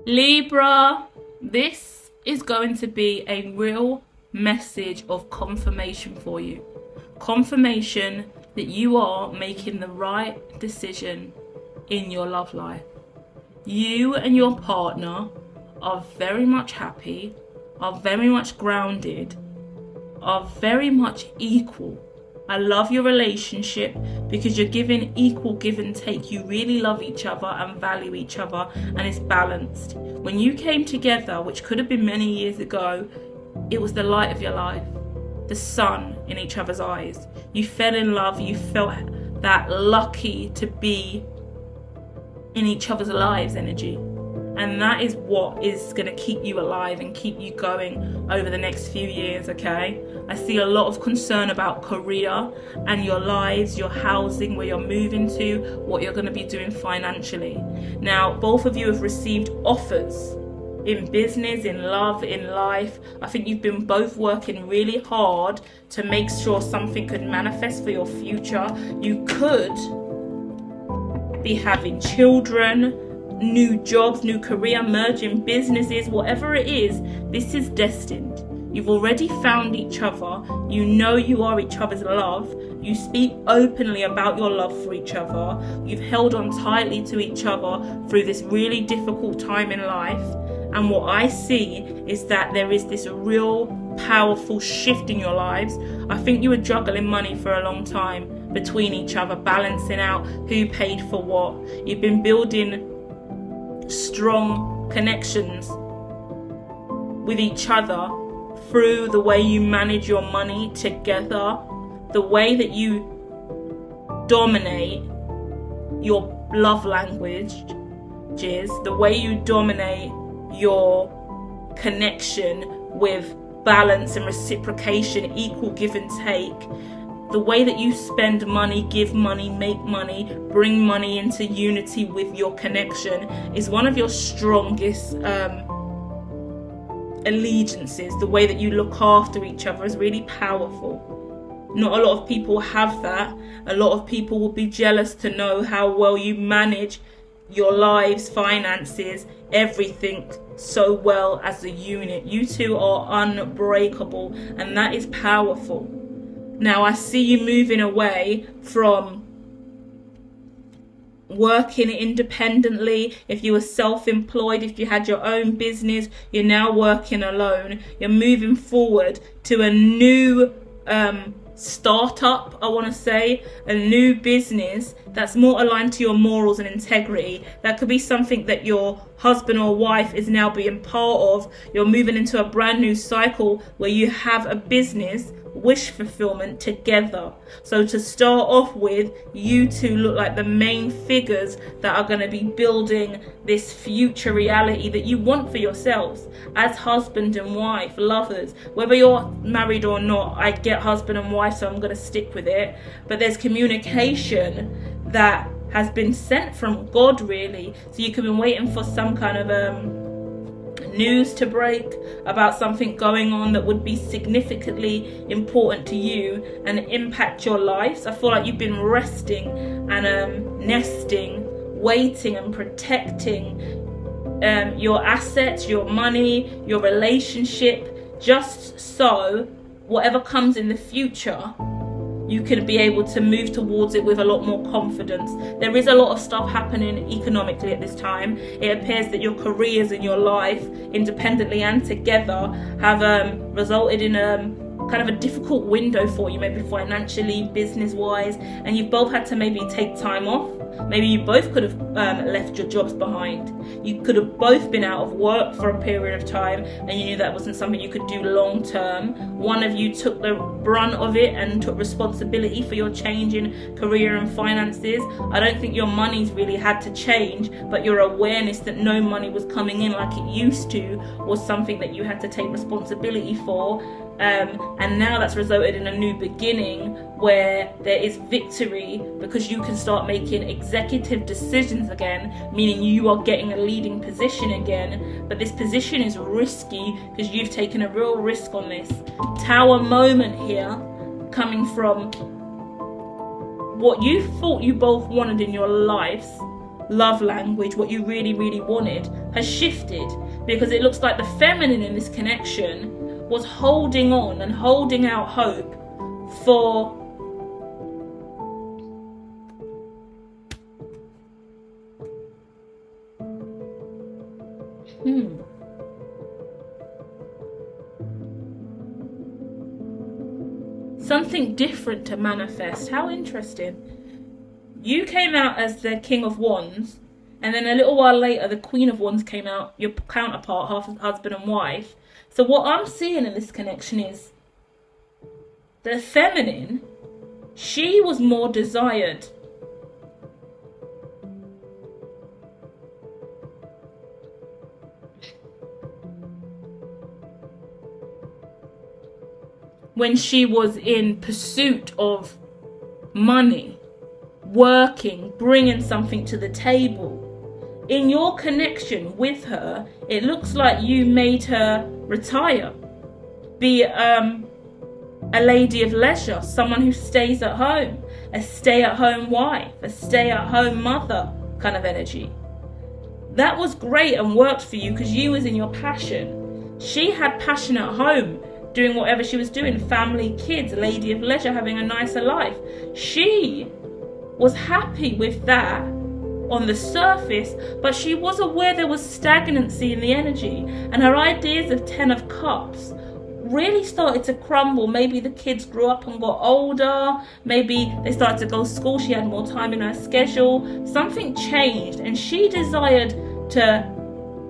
Libra, this is going to be a real message of confirmation for you. Confirmation that you are making the right decision in your love life. You and your partner are very much happy, are very much grounded, are very much equal. I love your relationship because you're giving equal give and take. You really love each other and value each other, and it's balanced. When you came together, which could have been many years ago, it was the light of your life, the sun in each other's eyes. You fell in love, you felt that lucky to be in each other's lives energy. And that is what is going to keep you alive and keep you going over the next few years, okay? I see a lot of concern about career and your lives, your housing, where you're moving to, what you're going to be doing financially. Now, both of you have received offers in business, in love, in life. I think you've been both working really hard to make sure something could manifest for your future. You could be having children, new jobs, new career, merging businesses, whatever it is, this is destined. You've already found each other. You know you are each other's love. You speak openly about your love for each other. You've held on tightly to each other through this really difficult time in life. And what I see is that there is this real powerful shift in your lives. I think you were juggling money for a long time between each other, balancing out who paid for what. You've been building strong connections with each other through the way you manage your money together, the way that you dominate your love language, the way you dominate your connection with balance and reciprocation, equal give and take. The way that you spend money, give money, make money, bring money into unity with your connection is one of your strongest allegiances. The way that you look after each other is really powerful. Not a lot of people have that. A lot of people will be jealous to know how well you manage your lives, finances, everything so well as a unit. You two are unbreakable, and that is powerful. Now, I see you moving away from working independently. If you were self-employed, if you had your own business, you're now working alone. You're moving forward to a new startup, I want to say, a new business that's more aligned to your morals and integrity. That could be something that your husband or wife is now being part of. You're moving into a brand new cycle where you have a business wish fulfillment together. So to start off with, you two look like the main figures that are going to be building this future reality that you want for yourselves as husband and wife, lovers. Whether you're married or not, I get husband and wife, so I'm going to stick with it. But there's communication that has been sent from God, really. So you could be waiting for some kind of news to break about something going on that would be significantly important to you and impact your lives. I feel like you've been resting and nesting, waiting and protecting your assets, your money, your relationship, just so whatever comes in the future, you can be able to move towards it with a lot more confidence. There is a lot of stuff happening economically at this time. It appears that your careers and your life, independently and together, have resulted in kind of a difficult window for you, maybe financially, business-wise, and you've both had to maybe take time off. Maybe you both could have left your jobs behind. You could have both been out of work for a period of time, and you knew that wasn't something you could do long term. One of you took the brunt of it and took responsibility for your change in career and finances. I don't think your money's really had to change, but your awareness that no money was coming in like it used to was something that you had to take responsibility for. And now that's resulted in a new beginning where there is victory because you can start making executive decisions again, meaning you are getting a leading position again. But this position is risky because you've taken a real risk on this. Tower moment here, coming from what you thought you both wanted in your lives, love language, what you really, really wanted, has shifted. Because it looks like the feminine in this connection was holding on and holding out hope for something different to manifest. How interesting. You came out as the King of Wands, and then a little while later the Queen of Wands came out, your counterpart, half husband and wife. So what I'm seeing in this connection is the feminine, she was more desired. When she was in pursuit of money, working, bringing something to the table. In your connection with her, it looks like you made her retire. Be a lady of leisure, someone who stays at home, a stay-at-home wife, a stay-at-home mother kind of energy. That was great and worked for you because you was in your passion. She had passion at home, doing whatever she was doing, family, kids, lady of leisure, having a nicer life. She was happy with that on the surface, but she was aware there was stagnancy in the energy, and her ideas of 10 of Cups really started to crumble. Maybe the kids grew up and got older, maybe they started to go to school, she had more time in her schedule, something changed, and she desired to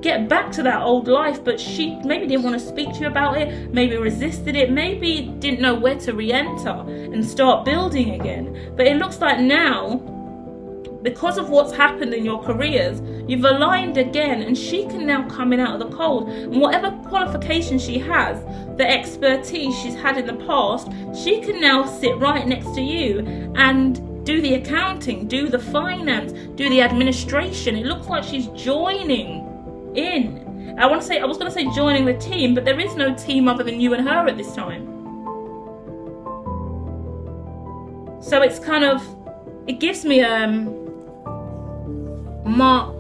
get back to that old life, but she maybe didn't want to speak to you about it, maybe resisted it, maybe didn't know where to re-enter and start building again. But it looks like now, because of what's happened in your careers, you've aligned again, and she can now come in out of the cold, and whatever qualification she has, the expertise she's had in the past, she can now sit right next to you and do the accounting, do the finance, do the administration. It looks like she's joining in. I was going to say joining the team, but there is no team other than you and her at this time. So it's kind of, it gives me Mark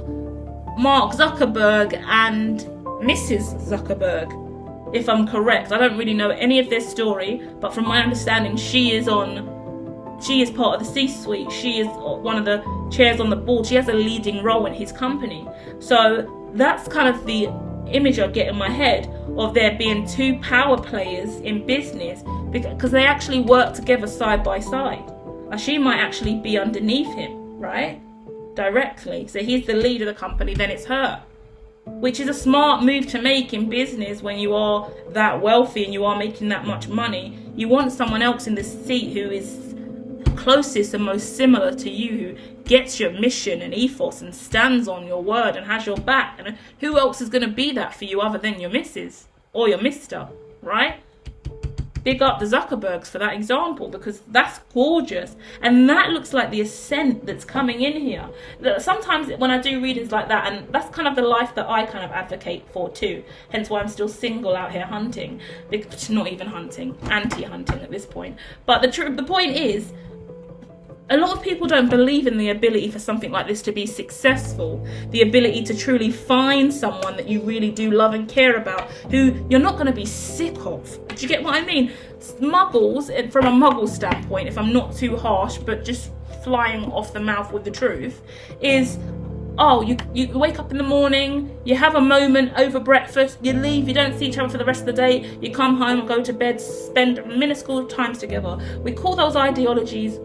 Zuckerberg and Mrs. Zuckerberg, if I'm correct. I don't really know any of their story, but from my understanding, she is part of the C-suite. She is one of the chairs on the board. She has a leading role in his company. So that's kind of the image I get in my head of there being two power players in business, because they actually work together side by side. She might actually be underneath him, right? Directly. So he's the lead of the company, then it's her. Which is a smart move to make in business when you are that wealthy and you are making that much money. You want someone else in the seat who is closest and most similar to you, who gets your mission and ethos and stands on your word and has your back. And who else is going to be that for you other than your missus or your mister, right? Big up the Zuckerbergs for that example, because that's gorgeous, and that looks like the ascent that's coming in here. Sometimes when I do readings like that, and that's kind of the life that I kind of advocate for too, hence why I'm still single out here hunting, not even hunting, anti-hunting at this point. But the point is, a lot of people don't believe in the ability for something like this to be successful, the ability to truly find someone that you really do love and care about, who you're not going to be sick of. Do you get what I mean? Muggles, from a muggle standpoint, if I'm not too harsh, but just flying off the mouth with the truth, is, you wake up in the morning, you have a moment over breakfast, you leave, you don't see each other for the rest of the day, you come home, go to bed, spend minuscule times together. We call those ideologies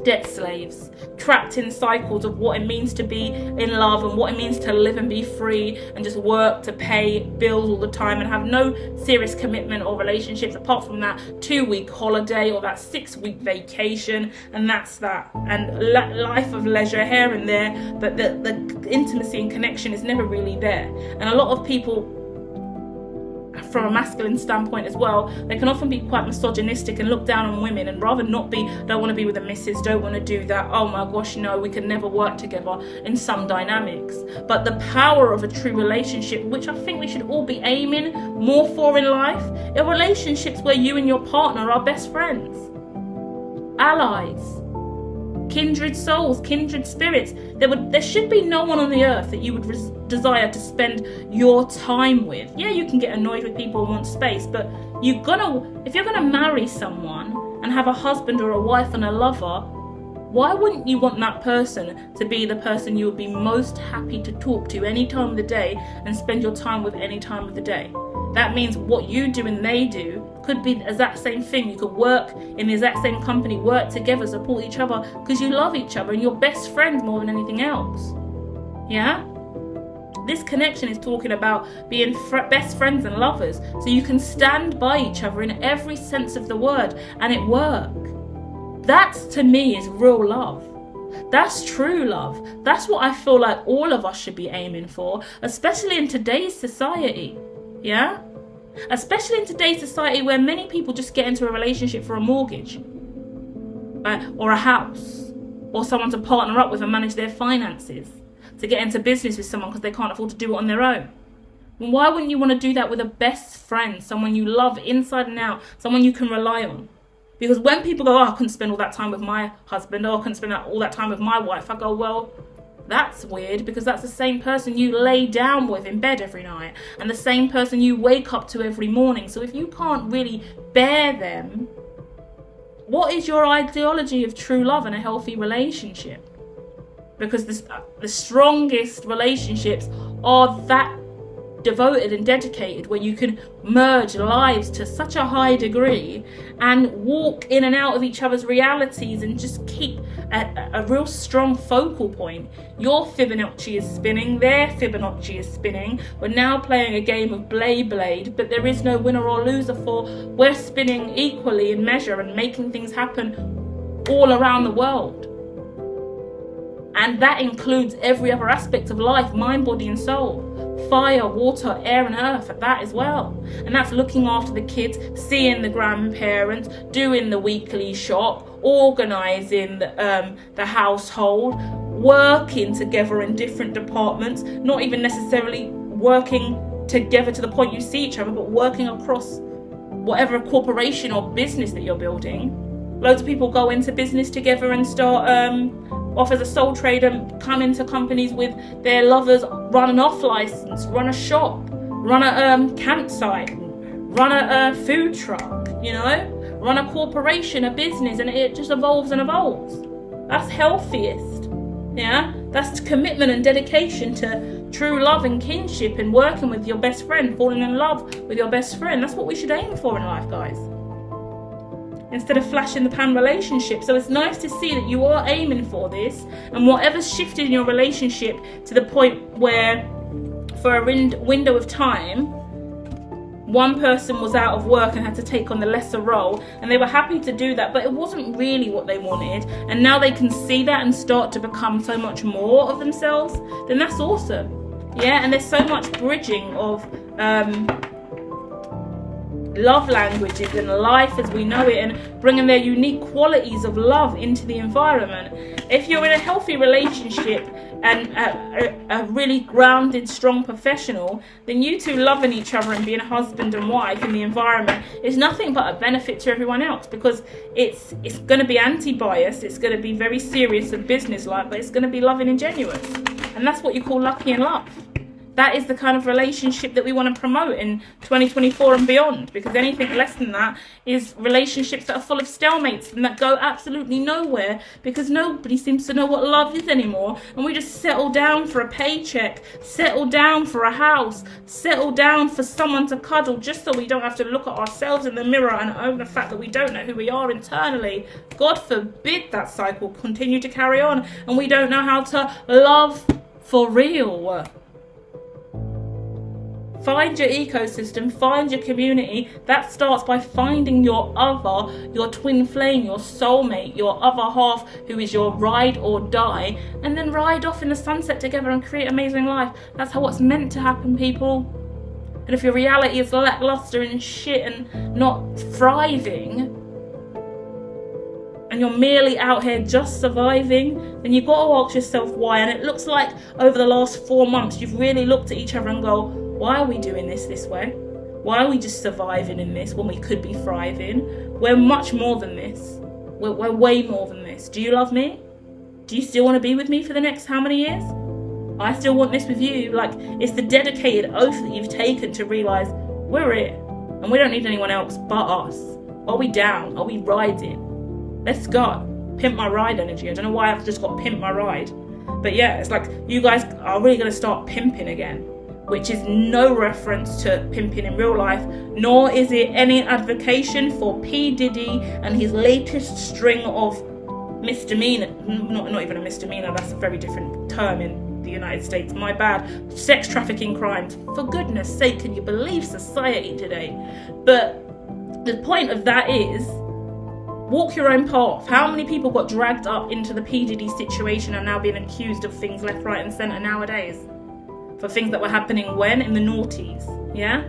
debt slaves, trapped in cycles of what it means to be in love and what it means to live and be free and just work to pay bills all the time and have no serious commitment or relationships apart from that 2-week holiday or that 6-week vacation, and that's that. And life of leisure here and there, but the intimacy and connection is never really there. And a lot of people, from a masculine standpoint as well, they can often be quite misogynistic and look down on women and rather not be, don't want to be with a missus, don't want to do that, oh my gosh, no, we can never work together in some dynamics. But the power of a true relationship, which I think we should all be aiming more for in life, are relationships where you and your partner are best friends, allies, kindred souls, kindred spirits. There should be no one on the earth that you would desire to spend your time with. Yeah, you can get annoyed with people and want space, but if you're gonna marry someone and have a husband or a wife and a lover, why wouldn't you want that person to be the person you would be most happy to talk to any time of the day and spend your time with any time of the day? That means what you do and they do could be the exact same thing. You could work in the exact same company, work together, support each other because you love each other and you're best friends more than anything else. Yeah? This connection is talking about being best friends and lovers so you can stand by each other in every sense of the word and it work. That, to me, is real love. That's true love. That's what I feel like all of us should be aiming for, especially in today's society. Yeah? Especially in today's society where many people just get into a relationship for a mortgage or a house or someone to partner up with and manage their finances, to get into business with someone because they can't afford to do it on their own. Well, why wouldn't you want to do that with a best friend, someone you love inside and out, someone you can rely on? Because when people go, I couldn't spend all that time with my husband, or I couldn't spend all that time with my wife, I go, well, that's weird, because that's the same person you lay down with in bed every night and the same person you wake up to every morning. So if you can't really bear them, what is your ideology of true love and a healthy relationship? Because the strongest relationships are that devoted and dedicated, where you can merge lives to such a high degree and walk in and out of each other's realities and just keep a real strong focal point. Your Fibonacci is spinning, their Fibonacci is spinning. We're now playing a game of blade, but there is no winner or loser, for we're spinning equally in measure and making things happen all around the world. And that includes every other aspect of life, mind, body and soul. Fire, water, air and earth at that as well. And that's looking after the kids, seeing the grandparents, doing the weekly shop, organising the household, working together in different departments, not even necessarily working together to the point you see each other, but working across whatever corporation or business that you're building. Loads of people go into business together and start off as a sole trader, come into companies with their lovers, run an off license, run a shop, run a campsite, run a food truck, run a corporation, a business, and it just evolves and evolves. That's healthiest. Yeah, that's commitment and dedication to true love and kinship and working with your best friend, falling in love with your best friend. That's what we should aim for in life, guys. Instead of flash in the pan relationship. So it's nice to see that you are aiming for this, and whatever's shifted in your relationship to the point where for a window of time one person was out of work and had to take on the lesser role, and they were happy to do that, but it wasn't really what they wanted, and now they can see that and start to become so much more of themselves, then that's awesome. Yeah, and there's so much bridging of love languages and life as we know it, and bringing their unique qualities of love into the environment. If you're in a healthy relationship and a really grounded, strong professional, then you two loving each other and being husband and wife in the environment is nothing but a benefit to everyone else, because it's going to be anti-bias, it's going to be very serious and business-like, but it's going to be loving and genuine. And that's what you call lucky in love. That is the kind of relationship that we want to promote in 2024 and beyond, because anything less than that is relationships that are full of stalemates and that go absolutely nowhere, because nobody seems to know what love is anymore, and we just settle down for a paycheck, settle down for a house, settle down for someone to cuddle, just so we don't have to look at ourselves in the mirror and own the fact that we don't know who we are internally. God forbid that cycle continue to carry on and we don't know how to love for real. Find your ecosystem, find your community. That starts by finding your other, your twin flame, your soulmate, your other half, who is your ride or die, and then ride off in the sunset together and create amazing life. That's how what's meant to happen, people. And if your reality is lackluster and shit and not thriving, and you're merely out here just surviving, then you've got to ask yourself why. And it looks like over the last 4 months, you've really looked at each other and go, why are we doing this way? Why are we just surviving in this when we could be thriving? We're much more than this. We're way more than this. Do you love me? Do you still want to be with me for the next how many years? I still want this with you. Like, it's the dedicated oath that you've taken to realise we're it and we don't need anyone else but us. Are we down? Are we riding? Let's go. Pimp my ride energy. I don't know why I've just got pimp my ride. But yeah, it's like you guys are really going to start pimping again, which is no reference to pimping in real life, nor is it any advocation for P. Diddy and his latest string of misdemeanor, not even a misdemeanor, that's a very different term in the United States, my bad, sex trafficking crimes. For goodness sake, can you believe society today? But the point of that is, walk your own path. How many people got dragged up into the P. Diddy situation and now being accused of things left, right and centre nowadays? For things that were happening when? In the noughties, yeah?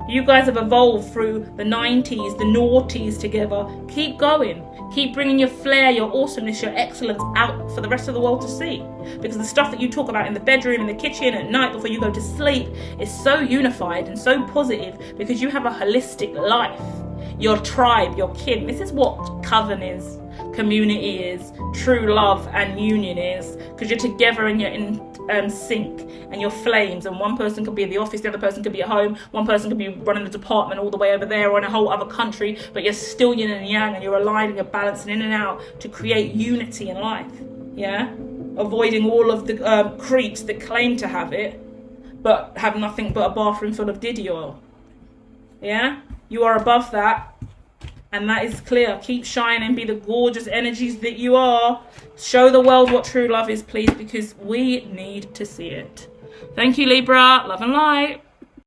You guys have evolved through the 90s, the noughties together. Keep going. Keep bringing your flair, your awesomeness, your excellence out for the rest of the world to see. Because the stuff that you talk about in the bedroom, in the kitchen, at night before you go to sleep is so unified and so positive because you have a holistic life. Your tribe, your kin. This is what coven is, community is, true love and union is. Because you're together and you're in sync and you're flames, and one person could be in the office, the other person could be at home, one person could be running the department all the way over there or in a whole other country, but you're still yin and yang and you're aligned and you're balancing in and out to create unity in life, yeah? Avoiding all of the creeps that claim to have it but have nothing but a bathroom full of Diddy oil, yeah? You are above that. And that is clear. Keep shining. Be the gorgeous energies that you are. Show the world what true love is, please, because we need to see it. Thank you, Libra. Love and light.